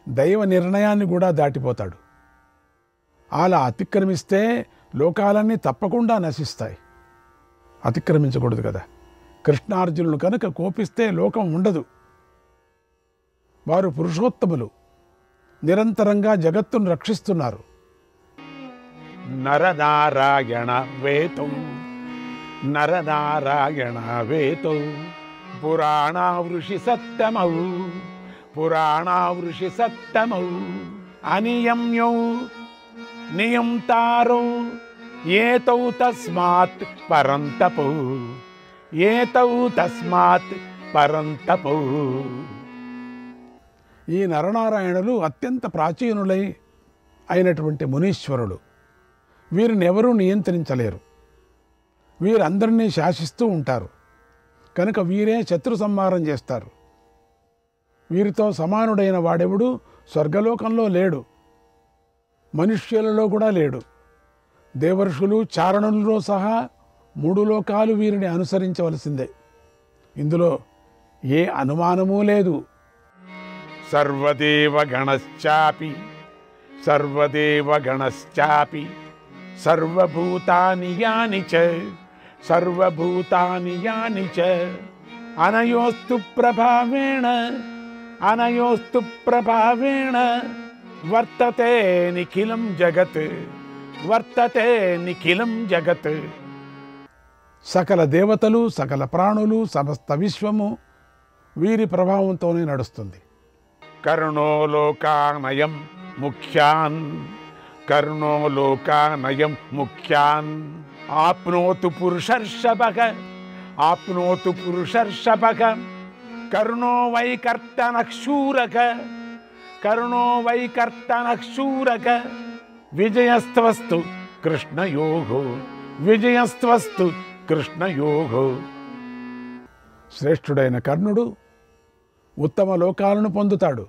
దైవ నిర్ణయాన్ని కూడా దాటిపోతాడు. అలా అతిక్రమిస్తే లోకాలన్నీ తప్పకుండా నశిస్తాయి. అతిక్రమించకూడదు కదా. కృష్ణార్జునులు కనుక కోపిస్తే లోకం ఉండదు. వారు పురుషోత్తములు, నిరంతరంగా జగత్తును రక్షిస్తున్నారు. నరనారాయణ వేతం, నరనారాయణ వేతం, పురాణావృషి సత్తమౌ, పురాణావృషి సత్తమౌ, అనియమ్యౌ నియంతారౌ, ఏతౌ తస్మాత్ పరంతపౌ, ఏతౌ తస్మాత్ పరంతపౌ. ఈ నరనారాయణులు అత్యంత ప్రాచీనులై అయినటువంటి మునీశ్వరులు. వీరిని ఎవరూ నియంత్రించలేరు. వీరందరినీ శాసిస్తూ ఉంటారు కనుక వీరే శత్రు సంహారం చేస్తారు. వీరితో సమానుడైన వాడెవడు స్వర్గలోకంలో లేడు, మనుష్యులలో కూడా లేడు. దేవర్షులు, చారణులలో సహా 3 లోకాలు వీరిని అనుసరించవలసిందే. ఇందులో ఏ అనుమానమూ లేదు. సర్వదేవ గణశ్చాపి, సర్వదేవ గణశ్చాపి, సర్వభూతాని యాని చ, సర్వభూతాని యాని చ, అనయోస్తు ప్రభావేణ, అనయోస్తు ప్రభావేణ, వర్తతే నిఖిలం జగత్, వర్తతే నిఖిలం జగత్. సకల దేవతలు, సకల ప్రాణులు, సమస్త విశ్వము వీరి ప్రభావంతోనే నడుస్తుంది. కరుణో లోకానయం ముఖ్యాన్, కరుణో లోకానయం ముఖ్యాన్, ఆప్నోతు పురుషర్షభః, ఆప్నోతు పురుషర్షభః, కరుణో వైకర్తనః శూరః, కరుణో వైకర్తనః శూరః, విజయస్త్వస్తు కృష్ణయోగో, విజయస్త్వస్తు కృష్ణయోగో. శ్రేష్ఠుడైన కర్ణుడు ఉత్తమ లోకాలను పొందుతాడు.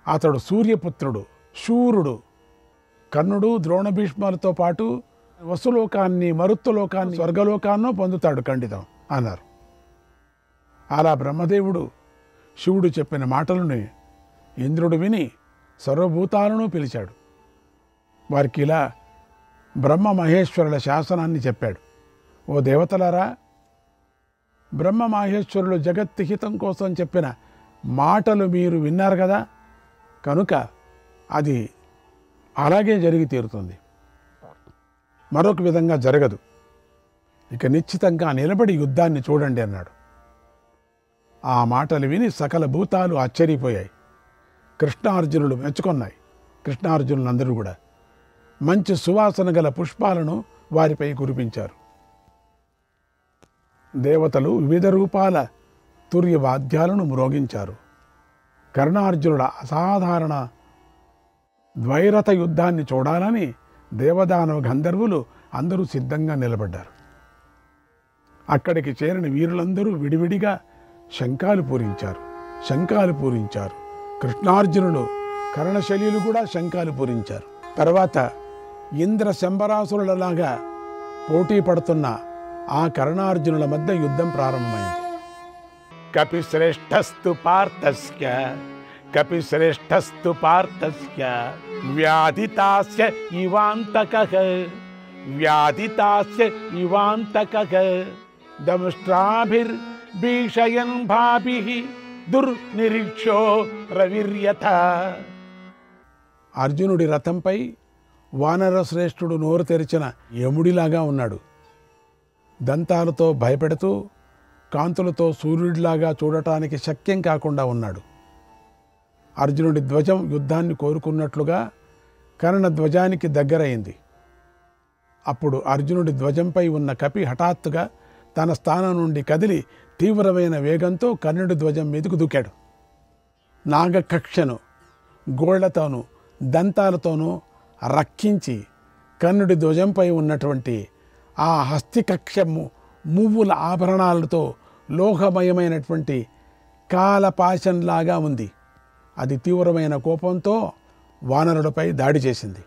అతడు సూర్యపుత్రుడు, శూరుడు. కర్ణుడు ద్రోణ భీష్ములతో పాటు వసులోకాన్ని, మరుత్తులోకాన్ని, స్వర్గలోకాన్నో పొందుతాడు ఖండితం అన్నారు. అలా బ్రహ్మదేవుడు శివుడు చెప్పిన మాటలను ఇంద్రుడు విని సర్వభూతాలను పిలిచాడు. వారికి ఇలా బ్రహ్మ మహేశ్వరుల శాసనాన్ని చెప్పాడు. ఓ దేవతలారా, బ్రహ్మ మహేశ్వరులు జగత్ హితం కోసం చెప్పిన మాటలు మీరు విన్నారు కదా, కనుక అది అలాగే జరిగి తీరుతుంది, మరొక విధంగా జరగదు. ఇక నిశ్చితంగా నిలబడి యుద్ధాన్ని చూడండి అన్నాడు. ఆ మాటలు విని సకల భూతాలు ఆశ్చర్యపోయాయి. కృష్ణార్జునులు మెచ్చుకొన్నాయి. కృష్ణార్జునులందరూ కూడా మంచి సువాసన గల పుష్పాలను వారిపై కురిపించారు. దేవతలు వివిధ రూపాల తుర్యవాద్యాలను మ్రోగించారు. కర్ణార్జునుల అసాధారణ ద్వైరథ యుద్ధాన్ని చూడాలని దేవదానవ గంధర్వులు అందరూ సిద్ధంగా నిలబడ్డారు. అక్కడికి చేరిన వీరులందరూ విడివిడిగా శంఖాలు పూరించారు, శంఖాలు పూరించారు. కృష్ణార్జునులు, కర్ణశల్యులు కూడా శంఖాలు పూరించారు. తర్వాత ఇంద్ర శంబరాసురులలాగా పోటీ పడుతున్న ఆ కర్ణార్జునుల మధ్య యుద్ధం ప్రారంభమైంది. కపిశ్రేష్ఠస్తు పార్థస్య, కపిశ్రేష్ఠస్తు పార్థస్య, వ్యాధితాస్య ఇవాంతకః, వ్యాధితాస్య ఇవాంతకః, దంష్ట్రాభిర్భీషయన్ భాభిః దుర్నిరీక్షో రవిర్యథ. అర్జునుడి రథంపై వానర శ్రేష్ఠుడు నోరు తెరిచిన యముడిలాగా ఉన్నాడు. దంతాలతో భయపెడుతూ, కాంతులతో సూర్యుడిలాగా చూడటానికి శక్యం కాకుండా ఉన్నాడు. అర్జునుడి ధ్వజం యుద్ధాన్ని కోరుకున్నట్లుగా కర్ణధ్వజానికి దగ్గరయింది. అప్పుడు అర్జునుడి ధ్వజంపై ఉన్న కపి హఠాత్తుగా తన స్థానం నుండి కదిలి తీవ్రమైన వేగంతో కర్ణుడి ధ్వజం మీదకు దూకాడు. నాగకక్షను గోళ్లతోనూ దంతాలతోనూ రక్కించి కర్ణుడి ధ్వజంపై ఉన్నటువంటి ఆ హస్తికక్షము మువ్వుల ఆభరణాలతో లోహమయమైనటువంటి కాలపాశంలాగా ఉంది. అది తీవ్రమైన కోపంతో వానరులపై దాడి చేసింది.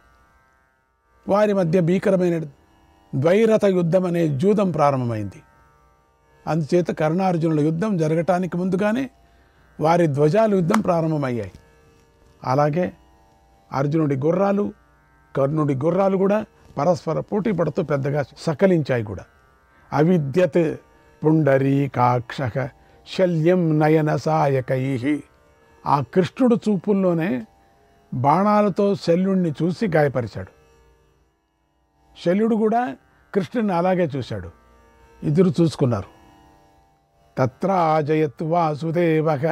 వారి మధ్య భీకరమైన ద్వైరథ యుద్ధం అనే జూదం ప్రారంభమైంది. అందుచేత కర్ణార్జునుల యుద్ధం జరగటానికి ముందుగానే వారి ధ్వజాలు యుద్ధం ప్రారంభమయ్యాయి. అలాగే అర్జునుడి గుర్రాలు కర్ణుడి గుర్రాలు కూడా పరస్పర పోటీ పడుతూ పెద్దగా సకలించాయి కూడా. అవిద్యత్ పుండరీకాక్ష శల్యం నయన సాయకై. ఆ కృష్ణుడు చూపుల్లోనే బాణాలతో శల్యుణ్ణి చూసి గాయపరిచాడు. శల్యుడు కూడా కృష్ణుని అలాగే చూశాడు. ఇద్దరు చూసుకున్నారు. తత్రాజయత్ వాసుదేవః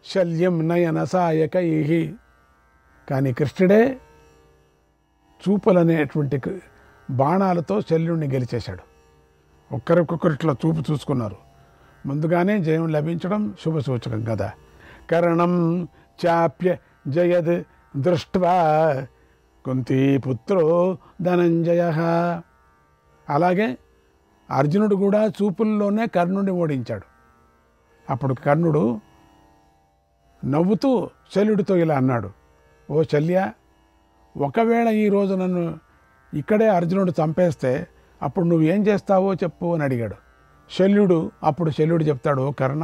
శల్యం నయన సాయకై. కానీ కృష్ణుడే చూపులనేటువంటి బాణాలతో శల్యుణ్ణి గెలిచేశాడు. ఒక్కరికొకరిట్లా చూపు చూసుకున్నారు. ముందుగానే జయం లభించడం శుభసూచకం కదా. కరణం చాప్య జయద్ దృష్ట్వా కుంతీపుత్రో ధనంజయ. అలాగే అర్జునుడు కూడా చూపుల్లోనే కర్ణుడిని ఓడించాడు. అప్పుడు కర్ణుడు నవ్వుతూ శల్యుడితో ఇలా అన్నాడు, ఓ శల్య, ఒకవేళ ఈరోజు నన్ను ఇక్కడే అర్జునుడు చంపేస్తే అప్పుడు నువ్వేం చేస్తావో చెప్పు అని అడిగాడు. అప్పుడు శల్యుడు చెప్తాడు, ఓ కర్ణ,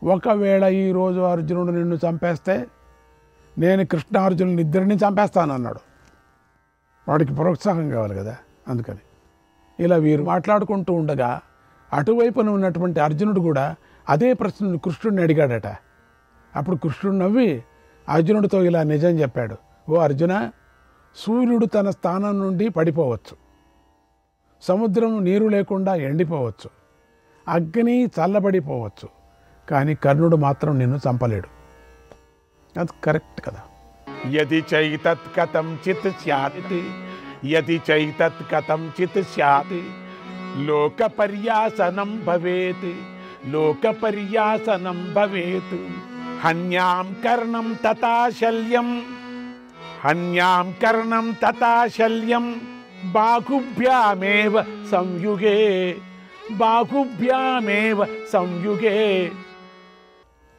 ఒకవేళ ఈరోజు అర్జునుడు నిన్ను చంపేస్తే నేను కృష్ణార్జునుని ఇద్దరిని చంపేస్తాను అన్నాడు. వాడికి ప్రోత్సాహం కావాలి కదా, అందుకని ఇలా వీరు మాట్లాడుకుంటూ ఉండగా అటువైపున ఉన్నటువంటి అర్జునుడు కూడా అదే ప్రశ్నను కృష్ణుడిని అడిగాడట. అప్పుడు కృష్ణుడు నవ్వి అర్జునుడితో ఇలా నిజం చెప్పాడు, ఓ అర్జున, సూర్యుడు తన స్థానం నుండి పడిపోవచ్చు, సముద్రం నీరు లేకుండా ఎండిపోవచ్చు, అగ్ని చల్లబడిపోవచ్చు, కానీ కర్ణుడు మాత్రం నిన్ను చంపలేడు. అది కరెక్ట్ కదా. యది చైతత్ కథం చిత్ స్యాతి, యది చైతత్ కథం చిత్ స్యాతి, లోక పర్యాసనం భవేత్, లోక పర్యాసనం భవేత్. హన్యాం కర్ణం తథా శల్యం, హన్యాం కర్ణం తథా శల్యం, బాహుభ్యామేవ సంయుగే, బాహుభ్యామేవ సంయుగే.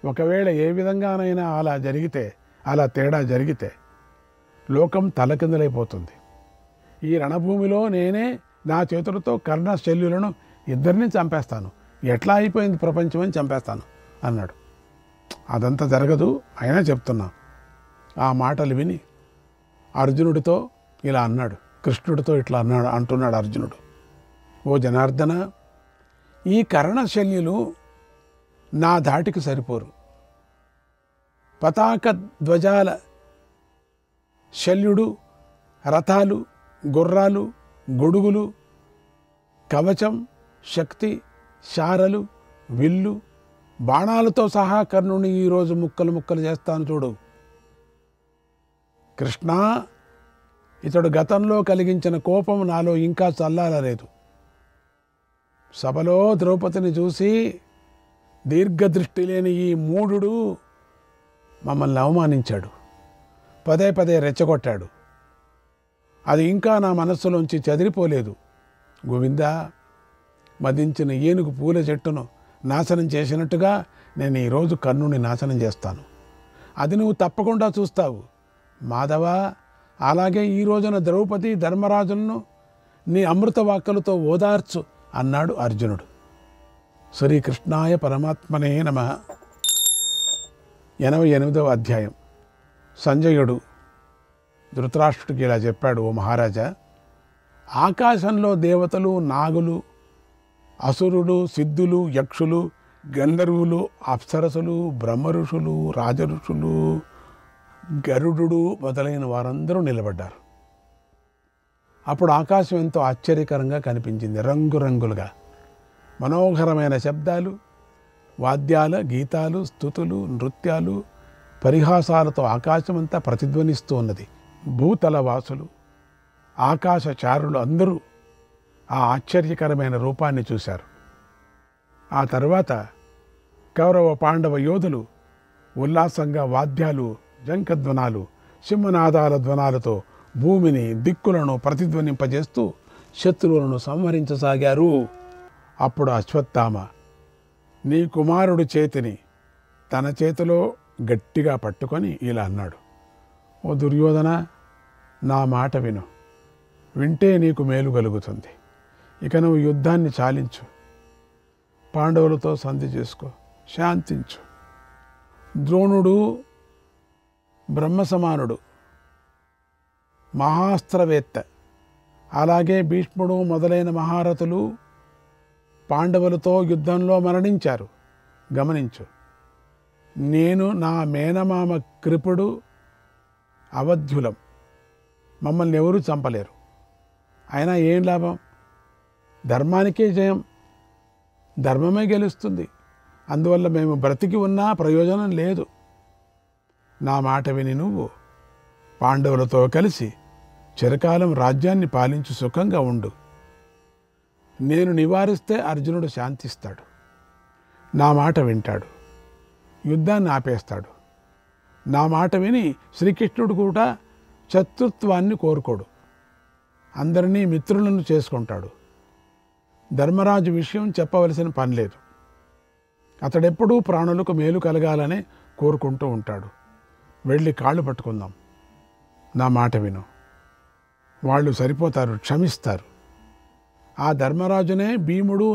ఒకవేళ ఏ విధంగానైనా అలా తేడా జరిగితే లోకం తలకిందులైపోతుంది. ఈ రణభూమిలో నేనే నా చేతులతో కర్ణ శల్యులను ఇద్దరిని చంపేస్తాను, ఎట్లా అయిపోయింది ప్రపంచం అని చంపేస్తాను అన్నాడు. అదంతా జరగదు, అయినా చెప్తున్నా. ఆ మాటలు విని అర్జునుడితో ఇలా అన్నాడు, కృష్ణుడితో ఇట్లా అంటున్నాడు అర్జునుడు, ఓ జనార్దన, ఈ కర్ణశల్యులు నా ధాటికి సరిపోరు. పతాక ధ్వజాల శల్యుడు రథాలు, గుర్రాలు, గొడుగులు, కవచం, శక్తి, శారలు, విల్లు, బాణాలతో సహా కర్ణుని ఈరోజు ముక్కలు ముక్కలు చేస్తాను చూడు. కృష్ణ, ఇతడు గతంలో కలిగించిన కోపం నాలో ఇంకా చల్లారలేదు. సభలో ద్రౌపదిని చూసి దీర్ఘదృష్టి లేని ఈ మూఢుడు మమ్మల్ని అవమానించాడు, పదే పదే రెచ్చగొట్టాడు. అది ఇంకా నా మనస్సులోంచి చెదిరిపోలేదు. గోవిందా, మదించిన ఏనుగు పూల చెట్టును నాశనం చేసినట్టుగా నేను ఈరోజు కర్ణుని నాశనం చేస్తాను. అది నువ్వు తప్పకుండా చూస్తావు. మాధవ, అలాగే ఈ రోజున ద్రౌపది ధర్మరాజులను నీ అమృత వాక్కులతో ఓదార్చు అన్నాడు అర్జునుడు. శ్రీకృష్ణాయ పరమాత్మనే నమః. 88వ అధ్యాయం. సంజయుడు ధృతరాష్ట్రుడికి ఇలా చెప్పాడు, ఓ మహారాజా, ఆకాశంలో దేవతలు, నాగులు, అసురులు, సిద్ధులు, యక్షులు, గంధర్వులు, అప్సరసులు, బ్రహ్మఋషులు, రాజఋషులు, గరుడు మొదలైన వారందరూ నిలబడ్డారు. అప్పుడు ఆకాశం ఎంతో ఆశ్చర్యకరంగా కనిపించింది. రంగురంగులుగా మనోహరమైన శబ్దాలు, వాద్యాల, గీతాలు, స్తుతులు, నృత్యాలు, పరిహాసాలతో ఆకాశమంతా ప్రతిధ్వనిస్తూ ఉన్నది. భూతలవాసులు, ఆకాశచారులు అందరూ ఆ ఆశ్చర్యకరమైన రూపాన్ని చూశారు. ఆ తర్వాత కౌరవ పాండవ యోధులు ఉల్లాసంగా వాద్యాలు, జంకధ్వనాలు, సింహనాదాల ధ్వనాలతో భూమిని, దిక్కులను ప్రతిధ్వనింపజేస్తూ శత్రువులను సంహరించసాగారు. అప్పుడు అశ్వత్థామ నీ కుమారుడి చేతిని తన చేతిలో గట్టిగా పట్టుకొని ఇలా అన్నాడు, ఓ దుర్యోధన, నా మాట విను. వింటే నీకు మేలు కలుగుతుంది. ఇక నువ్వు యుద్ధాన్ని చాలించు, పాండవులతో సంధి చేసుకో, శాంతించు. ద్రోణుడు బ్రహ్మ సమానుడు, మహాస్త్రవేత్త. అలాగే భీష్ముడు మొదలైన మహారథులు పాండవులతో యుద్ధంలో మరణించారు. గమనించు, నేను, నా మేనమామ కృపుడు, అవధ్యులం. మమ్మల్ని ఎవరూ చంపలేరు. అయినా ఏం లాభం? ధర్మానికే జయం, ధర్మమే గెలుస్తుంది. అందువల్ల మేము బ్రతికి ఉన్నా ప్రయోజనం లేదు. నా మాట విని నువ్వు పాండవులతో కలిసి చిరకాలం రాజ్యాన్ని పాలించి సుఖంగా ఉండు. నేను నివారిస్తే అర్జునుడు శాంతిస్తాడు, నా మాట వింటాడు, యుద్ధాన్ని ఆపేస్తాడు. నా మాట విని శ్రీకృష్ణుడు కూడా శత్రుత్వాన్ని కోరుకోడు, అందరినీ మిత్రులను చేసుకుంటాడు. ధర్మరాజు విషయం చెప్పవలసిన పని లేదు. అతడెప్పుడూ ప్రాణులకు మేలు కలగాలనే కోరుకుంటూ ఉంటాడు. వెళ్ళి కాళ్ళు పట్టుకుందాం, నా మాట విను. వాళ్ళు సరిపోతారు, క్షమిస్తారు. ఆ ధర్మరాజునే భీముడు,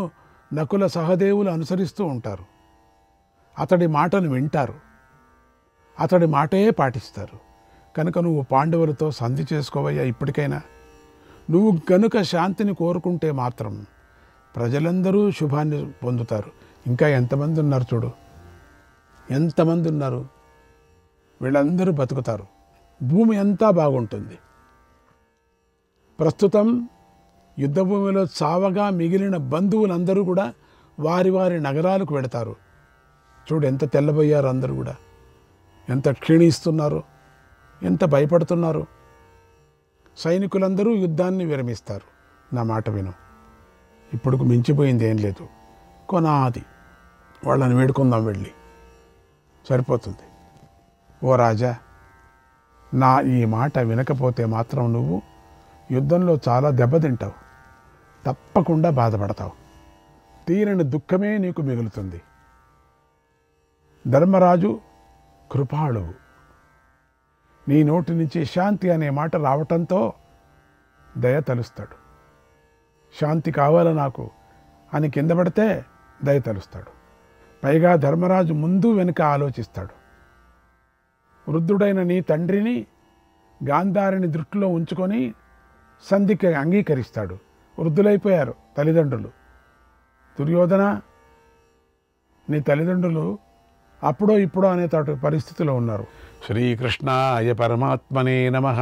నకుల, సహదేవులు అనుసరిస్తూ ఉంటారు. అతడి మాటను వింటారు, అతడి మాటే పాటిస్తారు. కనుక నువ్వు పాండవులతో సంధి చేసుకోవయ్యా. ఇప్పటికైనా నువ్వు గనుక శాంతిని కోరుకుంటే మాత్రం ప్రజలందరూ శుభాన్ని పొందుతారు. ఇంకా ఎంతమంది ఉన్నారు చూడు, ఎంతమంది ఉన్నారు. వీళ్ళందరూ బతుకుతారు, భూమి అంతా బాగుంటుంది. ప్రస్తుతం యుద్ధభూమిలో చావగా మిగిలిన బంధువులందరూ కూడా వారి వారి నగరాలకు వెడతారు. చూడు ఎంత తెల్లబోయారు, అందరూ కూడా ఎంత క్షీణిస్తున్నారు, ఎంత భయపడుతున్నారు. సైనికులందరూ యుద్ధాన్ని విరమిస్తారు. నా మాట విను, ఇప్పుడు మించిపోయింది ఏం లేదు. కొనాది వాళ్ళని వేడుకుందాం, వెళ్ళి సరిపోతుంది. ఓ రాజా, నా ఈ మాట వినకపోతే మాత్రం నువ్వు యుద్ధంలో చాలా దెబ్బతింటావు, తప్పకుండా బాధపడతావు. తీరని దుఃఖమే నీకు మిగులుతుంది. ధర్మరాజు కృపాళువు. నీ నోటి నుంచి శాంతి అనే మాట రావటంతో దయ తలుస్తాడు. శాంతి కావాల నాకు అని కింద పడితే దయ తలుస్తాడు. పైగా ధర్మరాజు ముందు వెనుక ఆలోచిస్తాడు. వృద్ధుడైన నీ తండ్రిని, గాంధారిని దృష్టిలో ఉంచుకొని సంధికి అంగీకరిస్తాడు. వృద్ధులైపోయారు తల్లిదండ్రులు. దుర్యోధన, నీ తల్లిదండ్రులు అప్పుడో ఇప్పుడో అనే పరిస్థితిలో ఉన్నారు. శ్రీకృష్ణాయ పరమాత్మనే నమః.